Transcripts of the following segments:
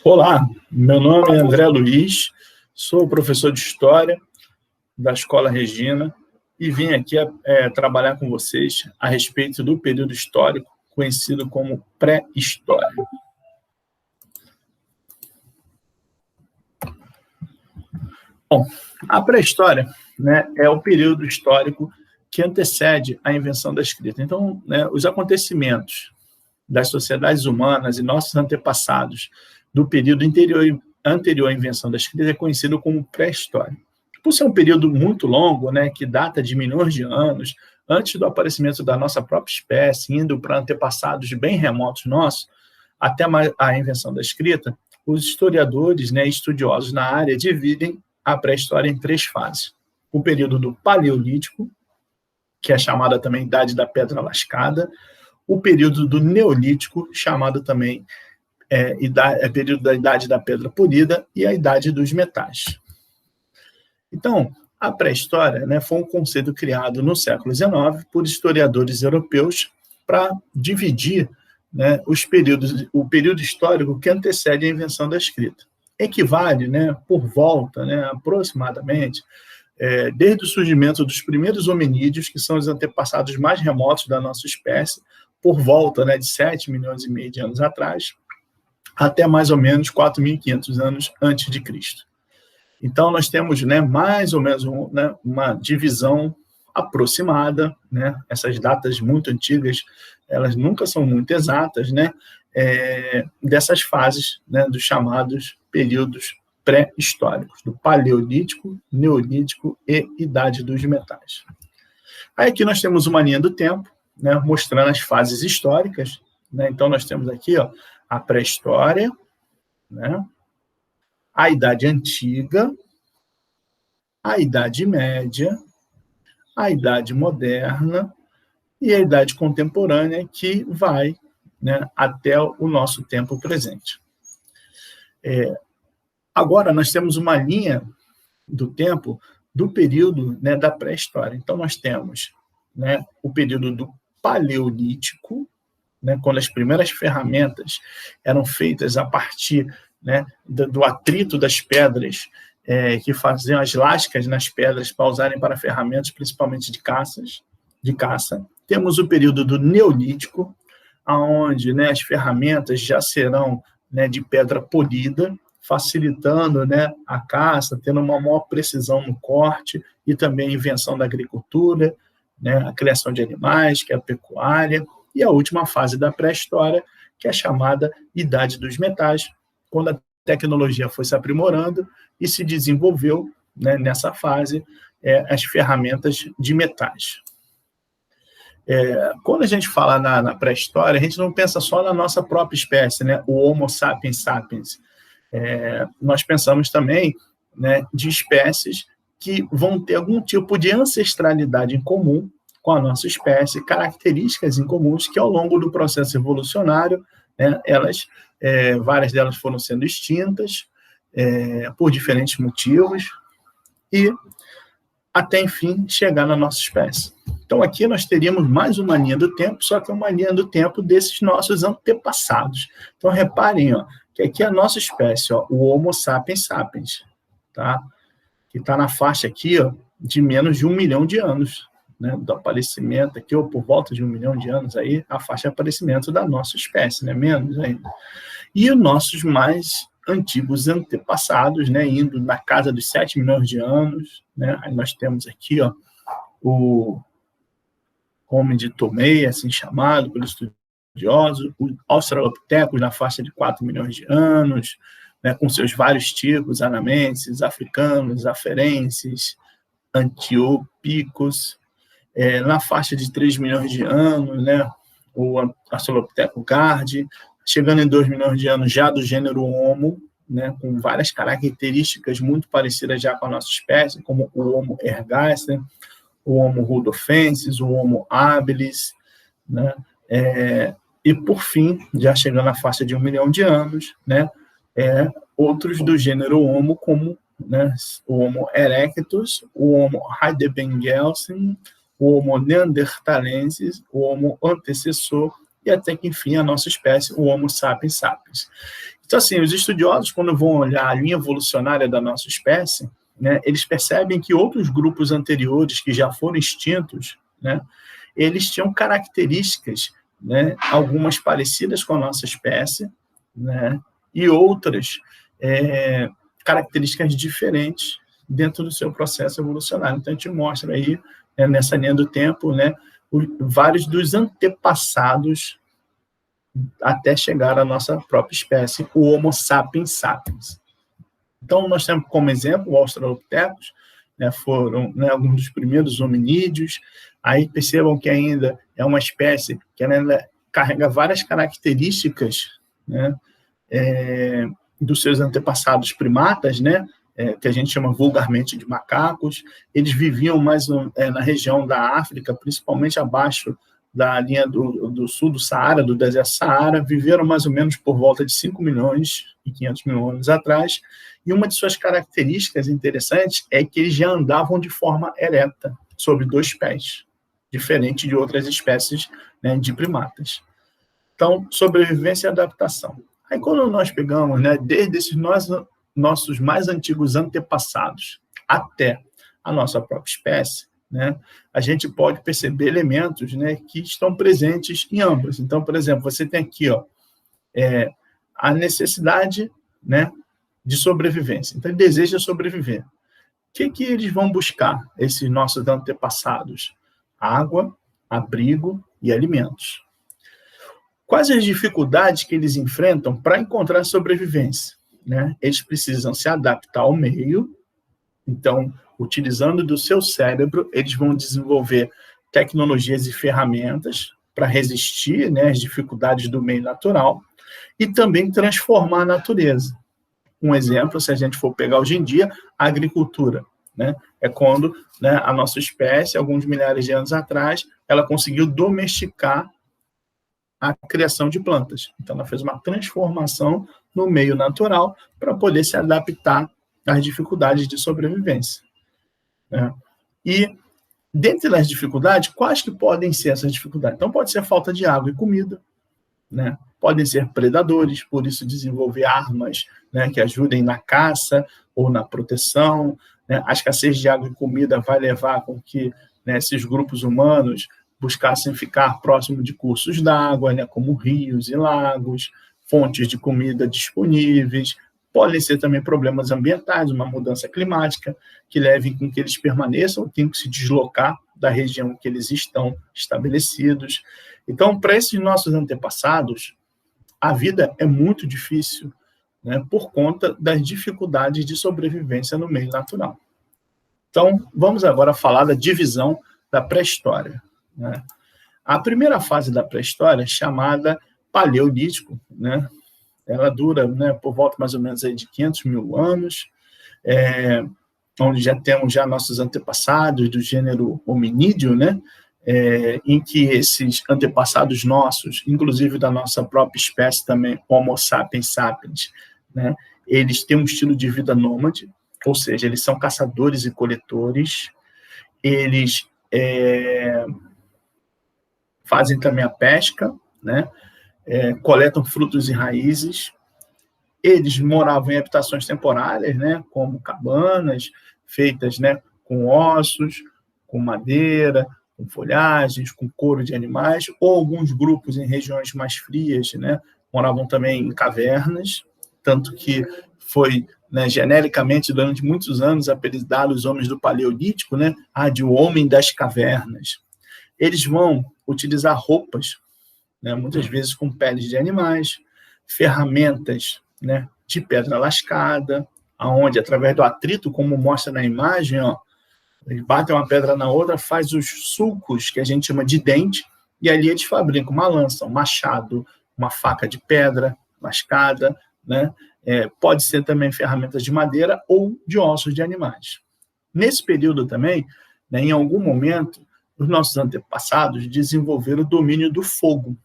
Olá, meu nome é André Luiz, sou professor de História da Escola Regina e vim aqui trabalhar com vocês a respeito do período histórico conhecido como pré-história. Bom, a pré-história, né, é o período histórico que antecede a invenção da escrita. Então, né, os acontecimentos das sociedades humanas e nossos antepassados do período anterior à invenção da escrita é conhecido como pré-história. Por ser um período muito longo, né, que data de milhões de anos, antes do aparecimento da nossa própria espécie, indo para antepassados bem remotos nossos, até a invenção da escrita, os historiadores, né, estudiosos na área dividem a pré-história em três fases. O período do Paleolítico, que é chamada também Idade da Pedra Lascada, o período do Neolítico, chamado também período da Idade da Pedra Polida, e a Idade dos Metais. Então, a pré-história, né, foi um conceito criado no século XIX por historiadores europeus para dividir, né, o período histórico que antecede a invenção da escrita. Equivale, né, por volta, né, aproximadamente, desde o surgimento dos primeiros hominídeos, que são os antepassados mais remotos da nossa espécie, por volta, né, de 7 milhões e meio de anos atrás, até mais ou menos 4.500 anos antes de Cristo. Então, nós temos, né, mais ou menos uma divisão aproximada, né? Essas datas muito antigas, elas nunca são muito exatas, né? Dessas fases, né, dos chamados períodos pré-históricos, do Paleolítico, Neolítico e Idade dos Metais. Aí aqui nós temos uma linha do tempo, né, mostrando as fases históricas, né? Então, nós temos aqui, ó, a pré-história, né, a Idade Antiga, a Idade Média, a Idade Moderna e a Idade Contemporânea, que vai, né, até o nosso tempo presente. Agora, nós temos uma linha do tempo do período, né, da pré-história. Então, nós temos, né, o período do Paleolítico, né, quando as primeiras ferramentas eram feitas a partir, né, do atrito das pedras, que faziam as lascas nas pedras para usarem para ferramentas, principalmente de caça. Temos o período do Neolítico, onde, né, as ferramentas já serão, né, de pedra polida, facilitando, né, a caça, tendo uma maior precisão no corte e também a invenção da agricultura, né, a criação de animais, que é a pecuária, e a última fase da pré-história, que é a chamada Idade dos Metais, quando a tecnologia foi se aprimorando e se desenvolveu, né, nessa fase, as ferramentas de metais. Quando a gente fala na pré-história, a gente não pensa só na nossa própria espécie, né, o Homo sapiens sapiens. Nós pensamos também, né, de espécies que vão ter algum tipo de ancestralidade em comum com a nossa espécie, características incomuns que, ao longo do processo evolucionário, né, várias delas foram sendo extintas por diferentes motivos e até, enfim, chegar na nossa espécie. Então, aqui nós teríamos mais uma linha do tempo, só que é uma linha do tempo desses nossos antepassados. Então, reparem, ó, que aqui é a nossa espécie, ó, o Homo sapiens sapiens, tá? Que está na faixa aqui, ó, de menos de 1 milhão de anos, né, do aparecimento aqui, ou por volta de 1 milhão de anos, aí, a faixa de aparecimento da nossa espécie, né, menos ainda. E os nossos mais antigos antepassados, né, indo na casa dos 7 milhões de anos, né, aí nós temos aqui, ó, o homem de Tomei, assim chamado pelos estudiosos, os australopitecos na faixa de 4 milhões de anos, né, com seus vários tipos, anamenses, africanos, aferenses, antiopicos, na faixa de 3 milhões de anos, né, o Australopithecus guardi, chegando em 2 milhões de anos já do gênero Homo, né, com várias características muito parecidas já com a nossa espécie, como o Homo ergaster, o Homo rudolfensis, o Homo habilis, né, e, por fim, já chegando à faixa de 1 milhão de anos, né, outros do gênero Homo, como, né, o Homo erectus, o Homo heidelbergensis, o Homo neanderthalensis, o Homo antecessor e até que, enfim, a nossa espécie, o Homo sapiens sapiens. Então, assim, os estudiosos, quando vão olhar a linha evolucionária da nossa espécie, né, eles percebem que outros grupos anteriores que já foram extintos, né, eles tinham características, né, algumas parecidas com a nossa espécie, né, e outras características diferentes dentro do seu processo evolucionário. Então, a gente mostra aí, né, nessa linha do tempo, né, vários dos antepassados até chegar à nossa própria espécie, o Homo sapiens sapiens. Então, nós temos como exemplo o Australopithecus, né, foram, né, alguns dos primeiros hominídeos. Aí percebam que ainda é uma espécie que ainda carrega várias características, né, dos seus antepassados primatas, né, que a gente chama vulgarmente de macacos. Eles viviam mais na região da África, principalmente abaixo da linha do sul do Saara, do deserto Saara, viveram mais ou menos por volta de 5 milhões e 500 mil anos atrás, e uma de suas características interessantes é que eles já andavam de forma ereta, sobre 2 pés, diferente de outras espécies, né, de primatas. Então, sobrevivência e adaptação. Aí, quando nós pegamos, né, desde esses nossos mais antigos antepassados até a nossa própria espécie, né, a gente pode perceber elementos, né, que estão presentes em ambas. Então, por exemplo, você tem aqui, ó, a necessidade, né, de sobrevivência. Então, ele deseja sobreviver. O que eles vão buscar, esses nossos antepassados? Água, abrigo e alimentos. Quais as dificuldades que eles enfrentam para encontrar sobrevivência, né? Eles precisam se adaptar ao meio. Então, utilizando do seu cérebro, eles vão desenvolver tecnologias e ferramentas para resistir, né, às dificuldades do meio natural e também transformar a natureza. Um exemplo, se a gente for pegar hoje em dia, a agricultura, né, é quando, né, a nossa espécie, alguns milhares de anos atrás, ela conseguiu domesticar a criação de plantas. Então, ela fez uma transformação no meio natural para poder se adaptar às dificuldades de sobrevivência, né? E, dentre as dificuldades, quais que podem ser essas dificuldades? Então, pode ser falta de água e comida, né? Podem ser predadores, por isso desenvolver armas, né, que ajudem na caça ou na proteção, né? A escassez de água e comida vai levar com que, né, esses grupos humanos buscassem ficar próximo de cursos d'água, né, como rios e lagos, fontes de comida disponíveis. Podem ser também problemas ambientais, uma mudança climática, que levem com que eles permaneçam, tenham que se deslocar da região que eles estão estabelecidos. Então, para esses nossos antepassados, a vida é muito difícil, né, por conta das dificuldades de sobrevivência no meio natural. Então, vamos agora falar da divisão da pré-história, né? A primeira fase da pré-história é chamada Paleolítico, né? Ela dura, né, por volta mais ou menos aí de 500 mil anos, onde já temos já nossos antepassados do gênero hominídeo, né, em que esses antepassados nossos, inclusive da nossa própria espécie também, Homo sapiens sapiens, né, eles têm um estilo de vida nômade, ou seja, eles são caçadores e coletores, eles fazem também a pesca, né, coletam frutos e raízes. Eles moravam em habitações temporárias, né, como cabanas feitas, né, com ossos, com madeira, com folhagens, com couro de animais, ou alguns grupos em regiões mais frias, né, moravam também em cavernas, tanto que foi, né, genericamente, durante muitos anos, apelidado os homens do Paleolítico, né, de o homem das cavernas. Eles vão utilizar roupas, né, muitas vezes com peles de animais, ferramentas, né, de pedra lascada, aonde através do atrito, como mostra na imagem, ó, eles batem uma pedra na outra, faz os sulcos, que a gente chama de dente, e ali eles fabricam uma lança, um machado, uma faca de pedra lascada, né? Pode ser também ferramentas de madeira ou de ossos de animais. Nesse período também, né, em algum momento, os nossos antepassados desenvolveram o domínio do fogo,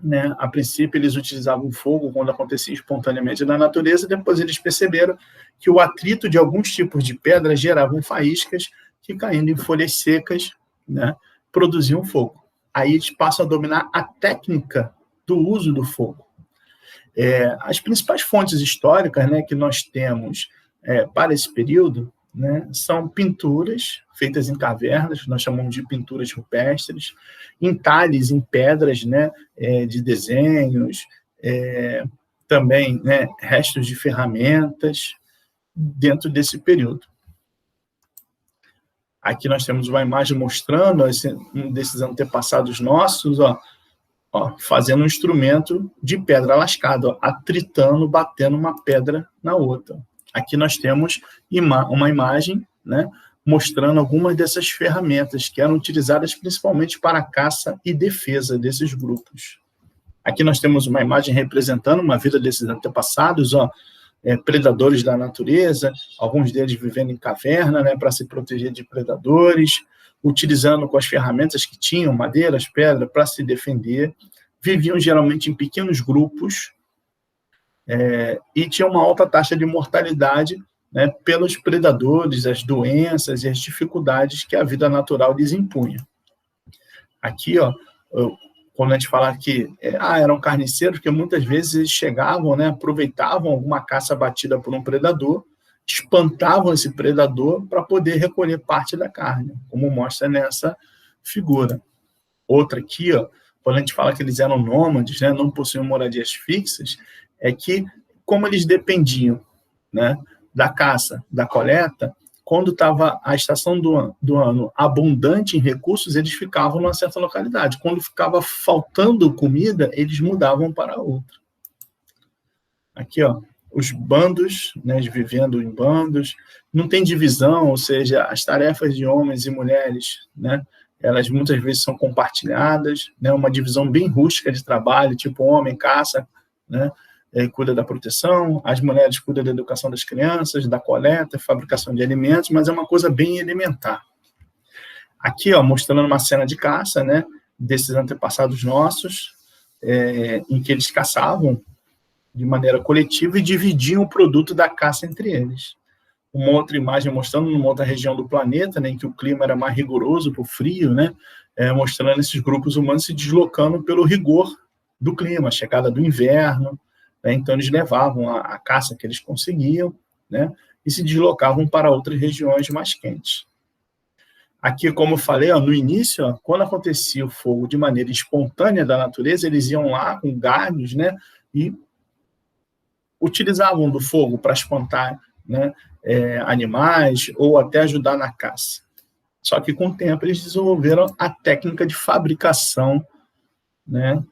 né? A princípio, eles utilizavam o fogo quando acontecia espontaneamente na natureza, depois eles perceberam que o atrito de alguns tipos de pedra geravam faíscas que, caindo em folhas secas, né, produziam fogo. aí eles passam a dominar a técnica do uso do fogo. As principais fontes históricas, né, que nós temos para esse período, né, são pinturas feitas em cavernas, nós chamamos de pinturas rupestres, entalhes em pedras, né, de desenhos, também, né, restos de ferramentas dentro desse período. Aqui nós temos uma imagem mostrando um desses antepassados nossos, fazendo um instrumento de pedra lascada, atritando, batendo uma pedra na outra. Aqui nós temos uma imagem, né, mostrando algumas dessas ferramentas que eram utilizadas principalmente para a caça e defesa desses grupos. Aqui nós temos uma imagem representando uma vida desses antepassados, predadores da natureza, alguns deles vivendo em caverna, né, para se proteger de predadores, utilizando com as ferramentas que tinham, madeiras, pedra, para se defender, viviam geralmente em pequenos grupos, e tinham uma alta taxa de mortalidade, né, pelos predadores, as doenças e as dificuldades que a vida natural lhes impunha. Aqui, quando a gente fala que eram carniceiros, porque muitas vezes eles chegavam, né, aproveitavam alguma caça batida por um predador, espantavam esse predador para poder recolher parte da carne, como mostra nessa figura. Outra aqui, quando a gente fala que eles eram nômades, né, não possuíam moradias fixas, é que, como eles dependiam, né, da caça, da coleta, quando estava a estação do ano abundante em recursos, eles ficavam numa certa localidade. Quando ficava faltando comida, eles mudavam para outra. Aqui, os bandos, né, vivendo em bandos, não tem divisão, ou seja, as tarefas de homens e mulheres, né, elas muitas vezes são compartilhadas, né, uma divisão bem rústica de trabalho, tipo homem caça, né, cuida da proteção, as mulheres cuidam da educação das crianças, da coleta, fabricação de alimentos, mas é uma coisa bem elementar. Aqui, mostrando uma cena de caça, né, desses antepassados nossos, em que eles caçavam de maneira coletiva e dividiam o produto da caça entre eles. Uma outra imagem mostrando numa outra região do planeta, né, em que o clima era mais rigoroso, por frio, né, mostrando esses grupos humanos se deslocando pelo rigor do clima, a chegada do inverno, né, então eles levavam a caça que eles conseguiam, né, e se deslocavam para outras regiões mais quentes. Aqui, como eu falei, no início, quando acontecia o fogo de maneira espontânea da natureza, eles iam lá com galhos, né, e utilizavam do fogo para espantar, né, animais ou até ajudar na caça. Só que, com o tempo, eles desenvolveram a técnica de fabricação, né,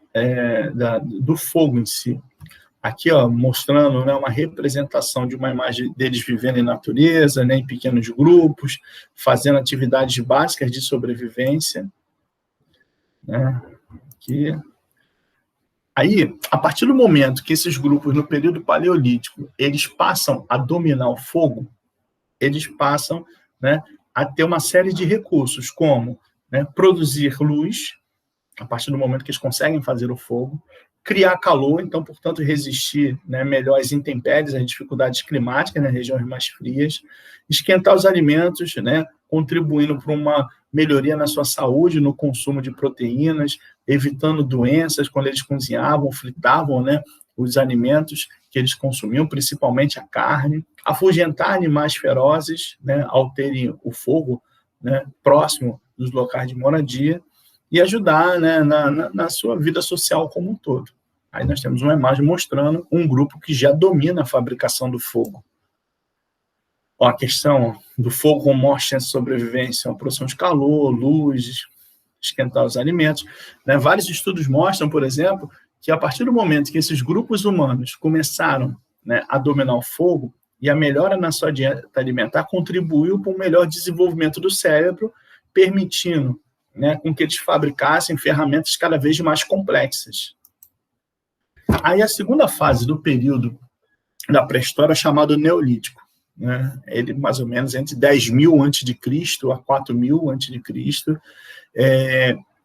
do fogo em si. Aqui, mostrando, né, uma representação de uma imagem deles vivendo em natureza, né, em pequenos grupos, fazendo atividades básicas de sobrevivência. Né, aqui. Aí, a partir do momento que esses grupos, no período paleolítico, eles passam a dominar o fogo, eles passam, né, a ter uma série de recursos, como, né, produzir luz, a partir do momento que eles conseguem fazer o fogo, criar calor, então, portanto, resistir, né, melhor às intempéries, às dificuldades climáticas nas regiões mais frias, esquentar os alimentos, né, contribuindo para uma melhoria na sua saúde, no consumo de proteínas, evitando doenças quando eles cozinhavam, fritavam, né, os alimentos que eles consumiam, principalmente a carne, afugentar animais ferozes, né, ao terem o fogo, né, próximo dos locais de moradia, e ajudar, né, na sua vida social como um todo. Aí nós temos uma imagem mostrando um grupo que já domina a fabricação do fogo. A questão do fogo como mostra a sobrevivência, a produção de calor, luz, esquentar os alimentos. Né? Vários estudos mostram, por exemplo, que a partir do momento que esses grupos humanos começaram, né, a dominar o fogo, e a melhora na sua dieta alimentar contribuiu para um melhor desenvolvimento do cérebro, permitindo, né, com que eles fabricassem ferramentas cada vez mais complexas. Aí a segunda fase do período da pré-história é chamado Neolítico. Né? Ele mais ou menos entre 10.000 a.C. a 4.000 a.C.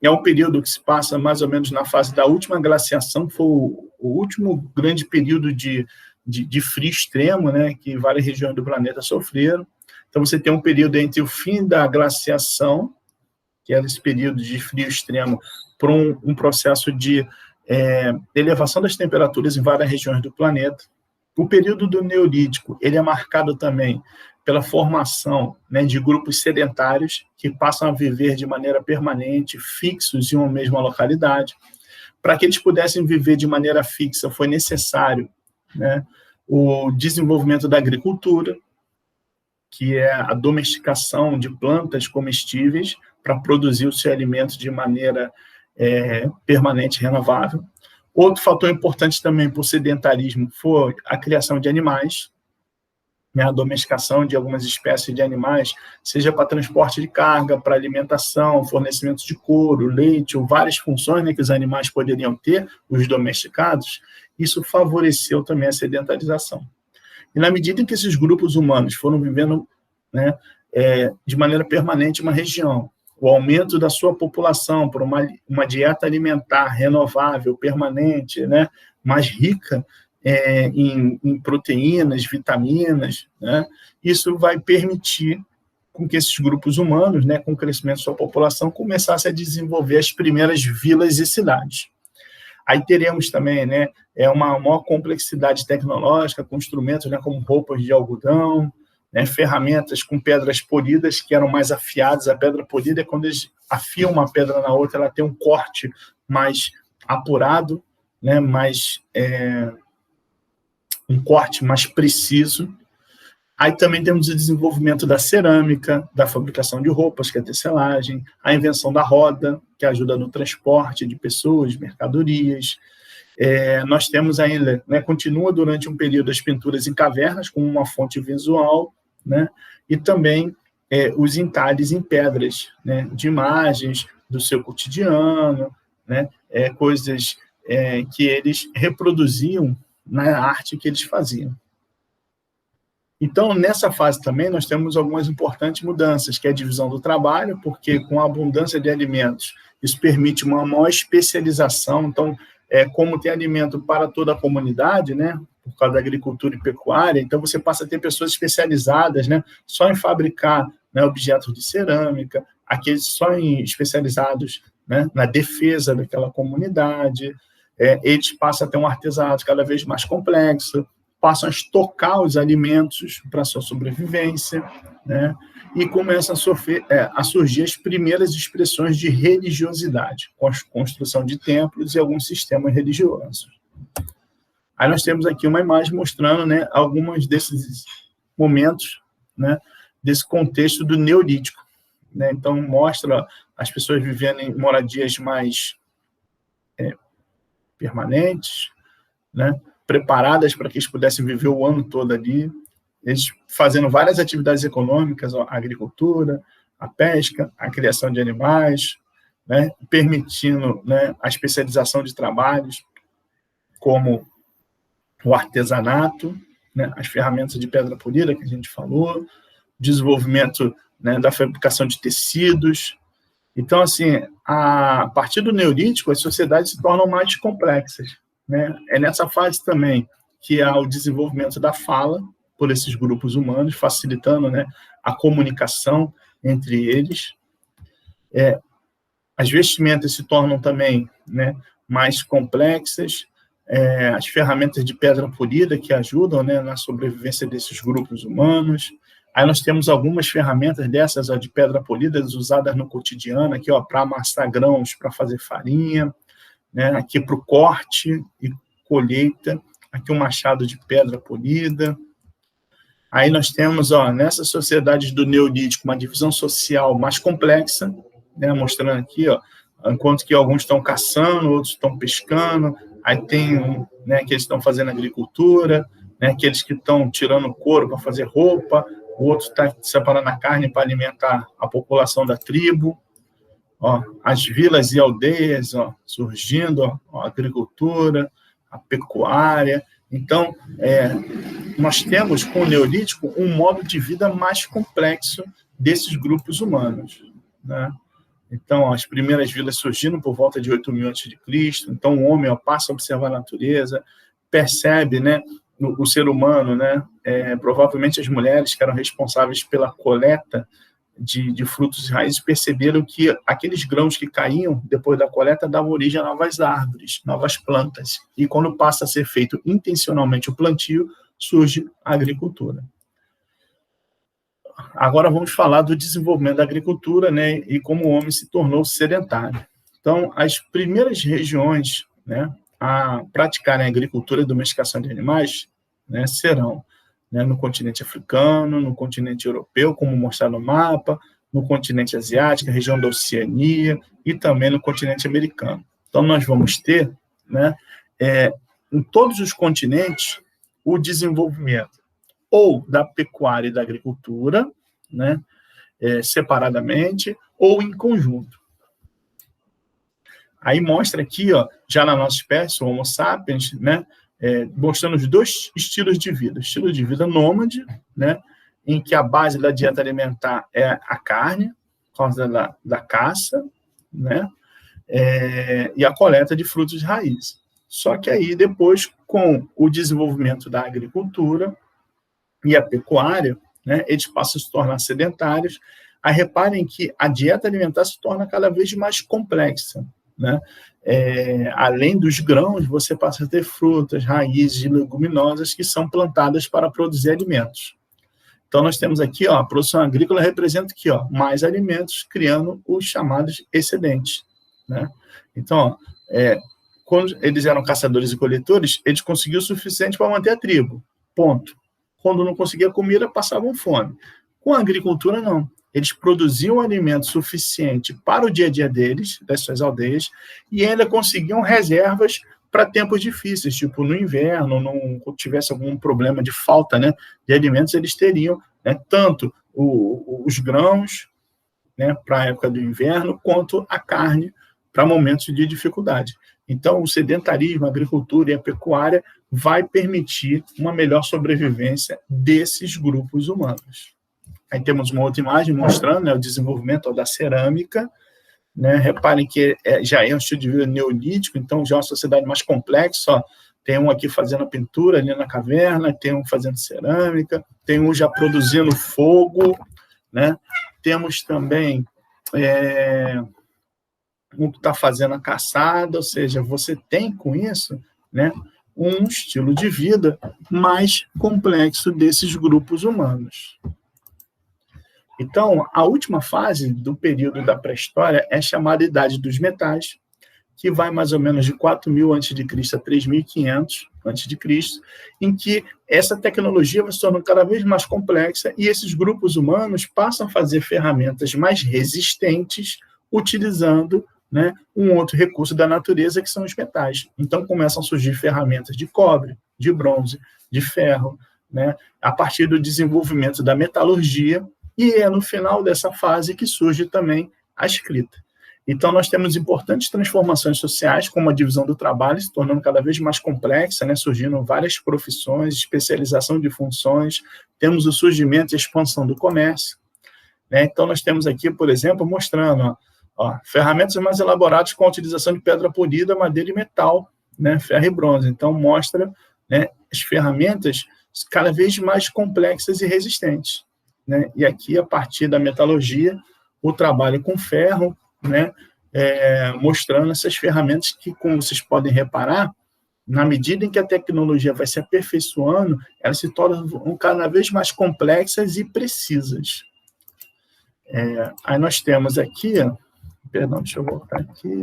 É um período que se passa mais ou menos na fase da última glaciação, que foi o último grande período de frio extremo, né, que várias regiões do planeta sofreram. Então você tem um período entre o fim da glaciação, que era esse período de frio extremo, por um processo de elevação das temperaturas em várias regiões do planeta. O período do Neolítico ele é marcado também pela formação, né, de grupos sedentários que passam a viver de maneira permanente, fixos em uma mesma localidade. Para que eles pudessem viver de maneira fixa, foi necessário, né, o desenvolvimento da agricultura, que é a domesticação de plantas comestíveis para produzir o seu alimento de maneira permanente e renovável. Outro fator importante também para o sedentarismo foi a criação de animais, né, a domesticação de algumas espécies de animais, seja para transporte de carga, para alimentação, fornecimento de couro, leite, ou várias funções, né, que os animais poderiam ter, os domesticados. Isso favoreceu também a sedentarização. E na medida em que esses grupos humanos foram vivendo, né, de maneira permanente uma região, o aumento da sua população por uma dieta alimentar renovável, permanente, né, mais rica em proteínas, vitaminas, né, isso vai permitir com que esses grupos humanos, né, com o crescimento da sua população, começassem a desenvolver as primeiras vilas e cidades. Aí teremos também, né, uma maior complexidade tecnológica, com instrumentos, né, como roupas de algodão, né, ferramentas com pedras polidas que eram mais afiadas. A pedra polida é quando eles afiam uma pedra na outra, ela tem um corte mais apurado, né, um corte mais preciso. Aí também temos o desenvolvimento da cerâmica, da fabricação de roupas, que é a tecelagem, a invenção da roda, que ajuda no transporte de pessoas, mercadorias. Nós temos ainda, né, continua durante um período as pinturas em cavernas, como uma fonte visual, né, e também os entalhes em pedras, né, de imagens do seu cotidiano, né, coisas que eles reproduziam na arte que eles faziam. Então, nessa fase também, nós temos algumas importantes mudanças, que é a divisão do trabalho, porque com a abundância de alimentos, isso permite uma maior especialização. Então, como tem alimento para toda a comunidade, né, por causa da agricultura e pecuária, então você passa a ter pessoas especializadas, né, só em fabricar, né, objetos de cerâmica, aqueles especializados, né, na defesa daquela comunidade. Eles passam a ter um artesanato cada vez mais complexo, passam a estocar os alimentos para a sua sobrevivência, né? E começam a surgir as primeiras expressões de religiosidade, com a construção de templos e alguns sistemas religiosos. Aí nós temos aqui uma imagem mostrando, né, alguns desses momentos, né, desse contexto do Neolítico, né? Então, mostra as pessoas vivendo em moradias mais permanentes, né, preparadas para que eles pudessem viver o ano todo ali, eles fazendo várias atividades econômicas, a agricultura, a pesca, a criação de animais, né, permitindo, né, a especialização de trabalhos, como o artesanato, né, as ferramentas de pedra polida que a gente falou, desenvolvimento, né, da fabricação de tecidos. Então, assim, a partir do Neolítico, as sociedades se tornam mais complexas, né? É nessa fase também que há o desenvolvimento da fala por esses grupos humanos, facilitando, né, a comunicação entre eles. As vestimentas se tornam também, né, mais complexas, as ferramentas de pedra polida que ajudam, né, na sobrevivência desses grupos humanos. Aí nós temos algumas ferramentas dessas, de pedra polida, usadas no cotidiano, aqui, para amassar grãos, para fazer farinha, né, aqui para o corte e colheita, aqui um machado de pedra polida. Aí nós temos, nessas sociedades do Neolítico, uma divisão social mais complexa, né, mostrando aqui, enquanto que alguns estão caçando, outros estão pescando, aí tem, né, que eles estão fazendo agricultura, né, aqueles que estão tirando couro para fazer roupa, o outro está separando a carne para alimentar a população da tribo. As vilas e aldeias surgindo, a agricultura, a pecuária. Então, nós temos, com o Neolítico, um modo de vida mais complexo desses grupos humanos, né? Então, as primeiras vilas surgiram por volta de 8.000 a.C., então o homem passa a observar a natureza, percebe, né, o ser humano, né, provavelmente as mulheres que eram responsáveis pela coleta de frutos e raízes perceberam que aqueles grãos que caíam depois da coleta davam origem a novas árvores, novas plantas. E quando passa a ser feito intencionalmente o plantio, surge a agricultura. Agora vamos falar do desenvolvimento da agricultura, né, e como o homem se tornou sedentário. Então, as primeiras regiões, né, a praticarem a agricultura e domesticação de animais, né, serão, né, no continente africano, no continente europeu, como mostrado no mapa, no continente asiático, a região da Oceania e também no continente americano. Então, nós vamos ter, né, em todos os continentes, o desenvolvimento ou da pecuária e da agricultura, né, separadamente, ou em conjunto. Aí mostra aqui, ó, já na nossa espécie, o Homo sapiens, né, mostrando os dois estilos de vida. Estilo de vida nômade, né, em que a base da dieta alimentar é a carne, por causa da caça, né, e a coleta de frutos e raízes. Só que aí, depois, com o desenvolvimento da agricultura e a pecuária, né, eles passam a se tornar sedentários. Aí reparem que a dieta alimentar se torna cada vez mais complexa, né? Além dos grãos, você passa a ter frutas, raízes e leguminosas que são plantadas para produzir alimentos. Então, nós temos aqui, ó, a produção agrícola representa aqui, ó, mais alimentos, criando os chamados excedentes, né? Então, ó, quando eles eram caçadores e coletores, eles conseguiam o suficiente para manter a tribo, ponto. Quando não conseguia comida, passavam fome. Com a agricultura, não. Eles produziam alimento suficiente para o dia a dia deles, das suas aldeias, e ainda conseguiam reservas para tempos difíceis, tipo no inverno, não tivesse algum problema de falta, né, de alimentos, eles teriam, né, tanto os grãos, né, para a época do inverno, quanto a carne para momentos de dificuldade. Então, o sedentarismo, a agricultura e a pecuária vai permitir uma melhor sobrevivência desses grupos humanos. Aí temos uma outra imagem mostrando, né, o desenvolvimento da cerâmica, né? Reparem que já é um estilo de vida neolítico, então já é uma sociedade mais complexa. Ó. Tem um aqui fazendo a pintura ali na caverna, tem um fazendo cerâmica, tem um já produzindo fogo, né? Temos também um que está fazendo a caçada, ou seja, você tem com isso, né, um estilo de vida mais complexo desses grupos humanos. Então, a última fase do período da pré-história é chamada Idade dos Metais, que vai mais ou menos de 4.000 a.C. a 3.500 a.C., em que essa tecnologia vai se tornando cada vez mais complexa e esses grupos humanos passam a fazer ferramentas mais resistentes, utilizando, né, um outro recurso da natureza, que são os metais. Então, começam a surgir ferramentas de cobre, de bronze, de ferro, né, a partir do desenvolvimento da metalurgia, e é no final dessa fase que surge também a escrita. Então, nós temos importantes transformações sociais, como a divisão do trabalho, se tornando cada vez mais complexa, né, surgindo várias profissões, especialização de funções, temos o surgimento e a expansão do comércio, né? Então, nós temos aqui, por exemplo, mostrando ferramentas mais elaboradas com a utilização de pedra polida, madeira e metal, né, ferro e bronze. Então, mostra, né, as ferramentas cada vez mais complexas e resistentes, né? E aqui, a partir da metalurgia, o trabalho com ferro, né, mostrando essas ferramentas que, como vocês podem reparar, na medida em que a tecnologia vai se aperfeiçoando, elas se tornam cada vez mais complexas e precisas. Aí nós temos aqui, perdão, deixa eu voltar aqui.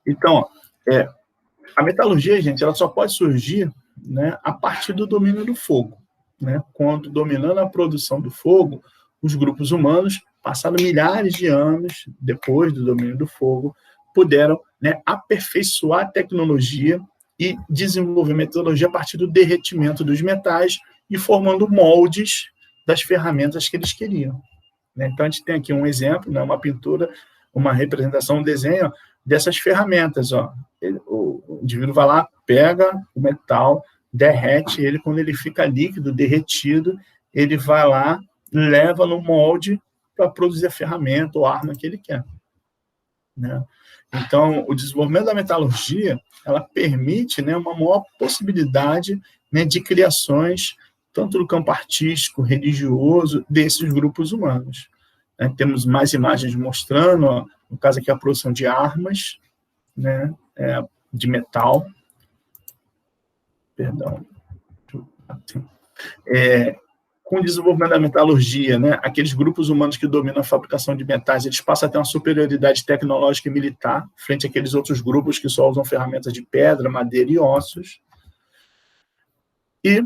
Então, a metalurgia, gente, ela só pode surgir, né, a partir do domínio do fogo, né? Quando, dominando a produção do fogo, os grupos humanos, passados milhares de anos depois do domínio do fogo, puderam, né, aperfeiçoar a tecnologia e desenvolver metodologia a partir do derretimento dos metais e formando moldes das ferramentas que eles queriam, né? Então, a gente tem aqui um exemplo, né, uma pintura, uma representação, um desenho dessas ferramentas. O indivíduo vai lá, pega o metal, derrete ele, quando ele fica líquido, derretido, ele vai lá, leva no molde para produzir a ferramenta ou a arma que ele quer, né? Então, o desenvolvimento da metalurgia, ela permite, né, uma maior possibilidade, né, de criações tanto no campo artístico, religioso, desses grupos humanos. Temos mais imagens mostrando, ó, no caso aqui, a produção de armas, né, de metal. Perdão. Com o desenvolvimento da metalurgia, né, aqueles grupos humanos que dominam a fabricação de metais, eles passam a ter uma superioridade tecnológica e militar frente àqueles outros grupos que só usam ferramentas de pedra, madeira e ossos. E,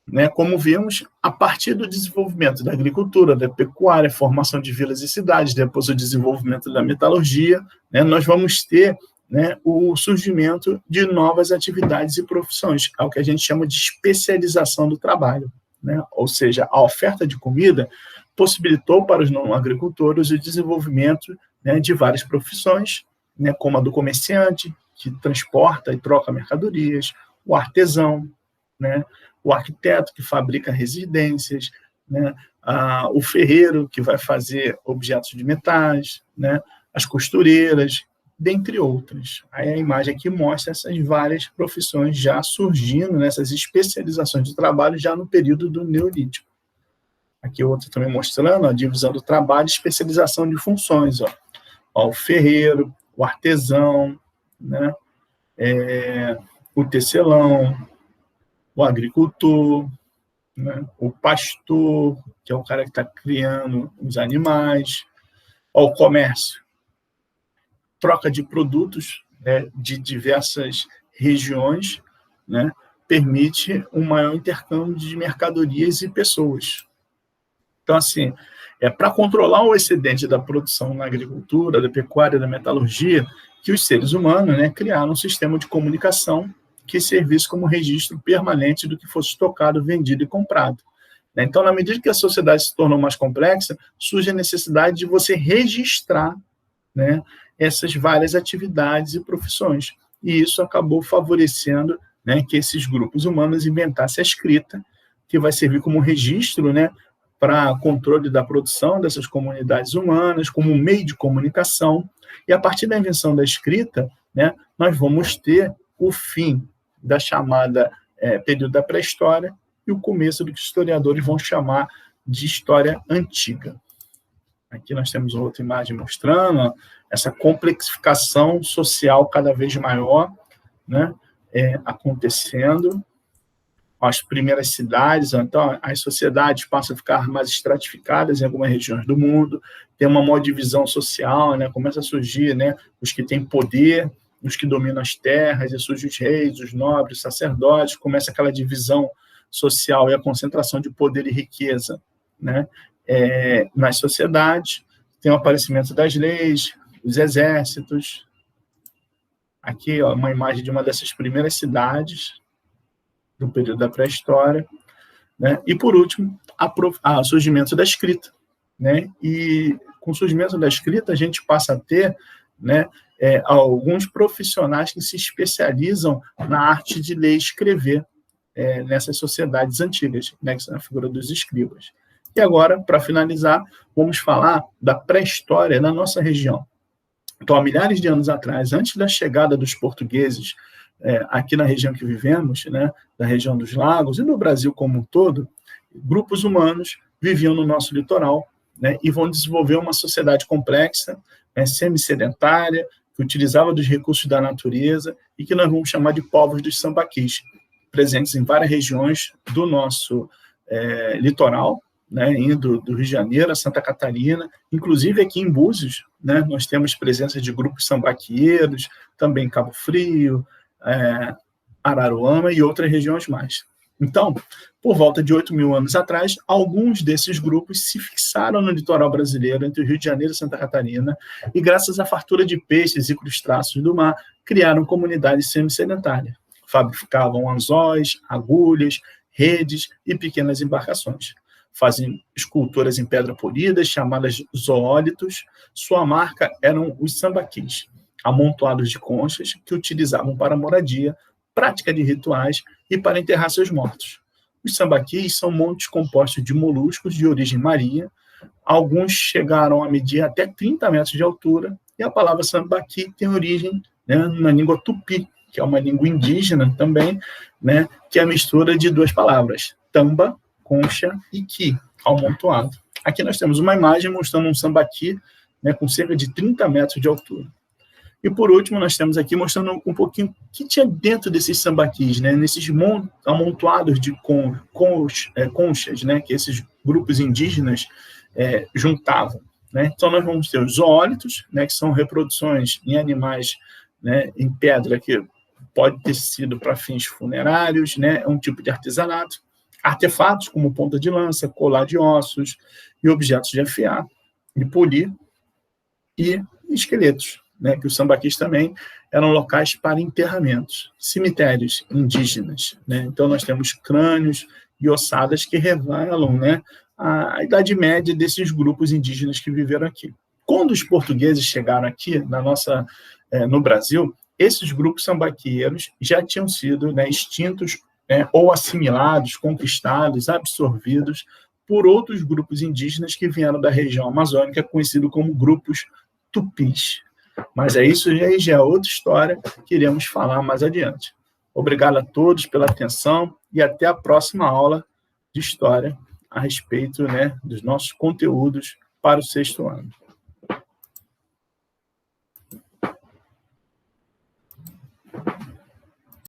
né, como vimos, a partir do desenvolvimento da agricultura, da pecuária, formação de vilas e cidades, depois o desenvolvimento da metalurgia, né, nós vamos ter, né, o surgimento de novas atividades e profissões, é o que a gente chama de especialização do trabalho, né? Ou seja, a oferta de comida possibilitou para os não agricultores o desenvolvimento, né, de várias profissões, né, como a do comerciante, que transporta e troca mercadorias, o artesão, né, o arquiteto, que fabrica residências, né, o ferreiro, que vai fazer objetos de metais, né, as costureiras, dentre outras. Aí a imagem aqui mostra essas várias profissões já surgindo, nessas especializações de trabalho já no período do Neolítico. Aqui outra também mostrando a divisão do trabalho e especialização de funções. O ferreiro, o artesão, né, o tecelão, o agricultor, né, o pastor, que é o cara que está criando os animais, o comércio, troca de produtos, né, de diversas regiões, né, permite um maior intercâmbio de mercadorias e pessoas. Então, assim, para controlar o excedente da produção na agricultura, da pecuária, da metalurgia, que os seres humanos, né, criaram um sistema de comunicação que servisse como registro permanente do que fosse estocado, vendido e comprado. Então, na medida que a sociedade se tornou mais complexa, surge a necessidade de você registrar, né, essas várias atividades e profissões. E isso acabou favorecendo, né, que esses grupos humanos inventassem a escrita, que vai servir como registro, né, para controle da produção dessas comunidades humanas, como um meio de comunicação. E a partir da invenção da escrita, né, nós vamos ter o fim da chamada período da pré-história e o começo do que os historiadores vão chamar de história antiga. Aqui nós temos outra imagem mostrando essa complexificação social cada vez maior, né, acontecendo. As primeiras cidades, então, as sociedades passam a ficar mais estratificadas em algumas regiões do mundo, tem uma maior divisão social, né, começa a surgir, né, os que têm poder, os que dominam as terras, e surgem os reis, os nobres, os sacerdotes, começa aquela divisão social e a concentração de poder e riqueza, né, nas sociedades, tem o aparecimento das leis, os exércitos. Aqui, ó, uma imagem de uma dessas primeiras cidades do período da pré-história, né? E, por último, o surgimento da escrita, né? E com o surgimento da escrita, a gente passa a ter, né, alguns profissionais que se especializam na arte de ler e escrever nessas sociedades antigas, né, que são a figura dos escribas. E agora, para finalizar, vamos falar da pré-história na nossa região. Então, há milhares de anos atrás, antes da chegada dos portugueses aqui na região que vivemos, né, da região dos lagos e no Brasil como um todo, grupos humanos viviam no nosso litoral, né, e vão desenvolver uma sociedade complexa, semi-sedentária, que utilizava dos recursos da natureza e que nós vamos chamar de povos dos sambaquis, presentes em várias regiões do nosso litoral, né, indo do Rio de Janeiro a Santa Catarina, inclusive aqui em Búzios, né, nós temos presença de grupos sambaqueiros, também em Cabo Frio, Araruama e outras regiões mais. Então, por volta de 8.000 anos atrás, alguns desses grupos se fixaram no litoral brasileiro, entre o Rio de Janeiro e Santa Catarina, e graças à fartura de peixes e crustáceos do mar, criaram comunidades semi-sedentárias. Fabricavam anzóis, agulhas, redes e pequenas embarcações. Fazem esculturas em pedra polida, chamadas zoólitos. Sua marca eram os sambaquis, amontoados de conchas que utilizavam para moradia, prática de rituais e para enterrar seus mortos. Os sambaquis são montes compostos de moluscos de origem marinha. Alguns chegaram a medir até 30 metros de altura, e a palavra sambaqui tem origem, né, na língua tupi, que é uma língua indígena também, né, que é a mistura de duas palavras, tamba, concha e ki, amontoado. Aqui nós temos uma imagem mostrando um sambaqui, né, com cerca de 30 metros de altura. E, por último, nós temos aqui mostrando um pouquinho o que tinha dentro desses sambaquis, né, nesses amontoados de conchas, né, que esses grupos indígenas juntavam. Né? Então, nós vamos ter os zoólitos, né, que são reproduções em animais, né, em pedra, que pode ter sido para fins funerários, né, é um tipo de artesanato. Artefatos como ponta de lança, colar de ossos e objetos de afiar, de polir, e esqueletos, né, que os sambaquis também eram locais para enterramentos, cemitérios indígenas. Né? Então, nós temos crânios e ossadas que revelam, né, a idade média desses grupos indígenas que viveram aqui. Quando os portugueses chegaram aqui no Brasil, esses grupos sambaqueiros já tinham sido, né, extintos, ou assimilados, conquistados, absorvidos por outros grupos indígenas que vieram da região amazônica, conhecido como grupos tupis. Mas isso já é outra história que iremos falar mais adiante. Obrigado a todos pela atenção e até a próxima aula de história a respeito, né, dos nossos conteúdos para o 6º ano.